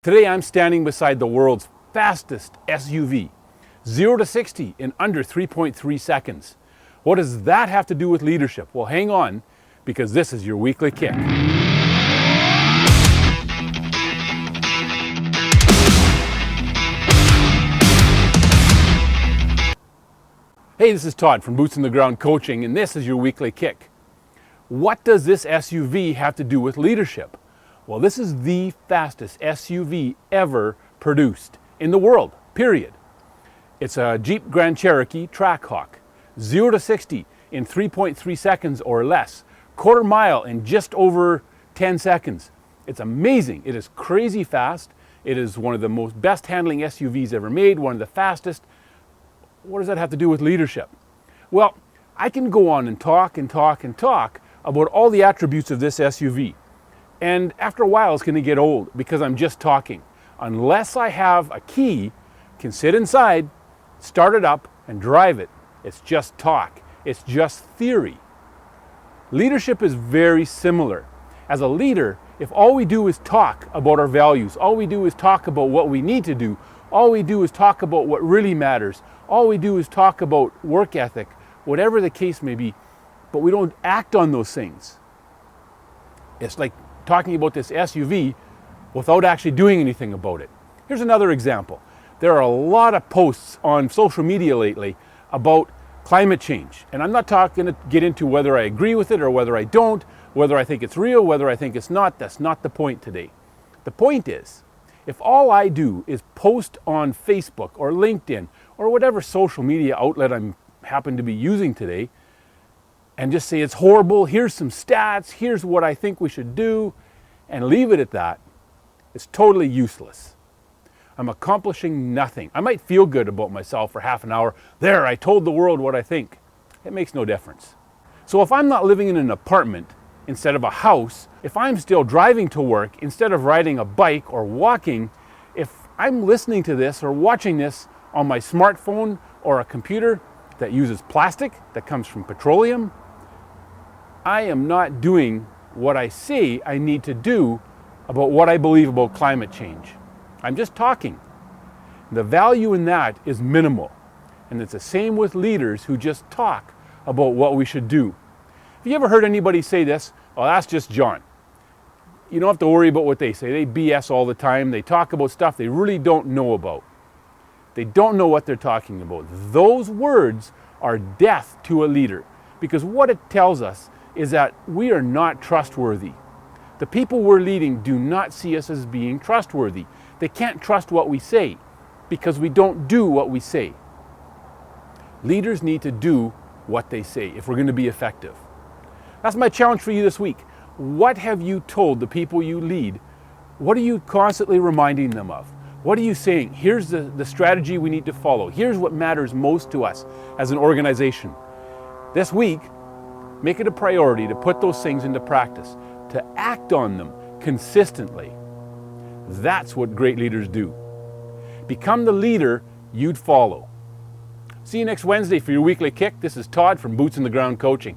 Today I'm standing beside the world's fastest SUV, 0 to 60 in under 3.3 seconds. What does that have to do with leadership? Well, hang on, because this is your weekly kick. Hey, this is Todd from Boots on the Ground Coaching, and this is your weekly kick. What does this SUV have to do with leadership? Well, this is the fastest SUV ever produced in the world, period. It's a Jeep Grand Cherokee Trackhawk, 0 to 60 in 3.3 seconds or less, quarter mile in just over 10 seconds. It's amazing. It is crazy fast. It is one of the most best handling SUVs ever made, one of the fastest. What does that have to do with leadership? Well, I can go on and talk about all the attributes of this SUV. And after a while, it's going to get old because I'm just talking. Unless I have a key, can sit inside, start it up, and drive it. It's just talk. It's just theory. Leadership is very similar. As a leader, if all we do is talk about our values, all we do is talk about what we need to do, all we do is talk about what really matters, all we do is talk about work ethic, whatever the case may be, but we don't act on those things. It's like talking about this SUV without actually doing anything about it. Here's another example. There are a lot of posts on social media lately about climate change. And I'm not talking to get into whether I agree with it or whether I don't, whether I think it's real, whether I think it's not. That's not the point today. The point is, if all I do is post on Facebook or LinkedIn or whatever social media outlet I happen to be using today, and just say it's horrible, here's some stats, here's what I think we should do, and leave it at that, it's totally useless. I'm accomplishing nothing. I might feel good about myself for half an hour. There, I told the world what I think. It makes no difference. So if I'm not living in an apartment instead of a house, if I'm still driving to work instead of riding a bike or walking, if I'm listening to this or watching this on my smartphone or a computer that uses plastic, that comes from petroleum, I am not doing what I say I need to do about what I believe about climate change. I'm just talking. The value in that is minimal. And it's the same with leaders who just talk about what we should do. Have you ever heard anybody say this? Oh, that's just John. You don't have to worry about what they say. They BS all the time. They talk about stuff they really don't know about. They don't know what they're talking about. Those words are death to a leader, because what it tells us is that we are not trustworthy. The people we're leading do not see us as being trustworthy. They can't trust what we say because we don't do what we say. Leaders need to do what they say if we're going to be effective. That's my challenge for you this week. What have you told the people you lead? What are you constantly reminding them of? What are you saying? Here's the strategy we need to follow. Here's what matters most to us as an organization. This week, make it a priority to put those things into practice, to act on them consistently. That's what great leaders do. Become the leader you'd follow. See you next Wednesday for your weekly kick. This is Todd from Boots on the Ground Coaching.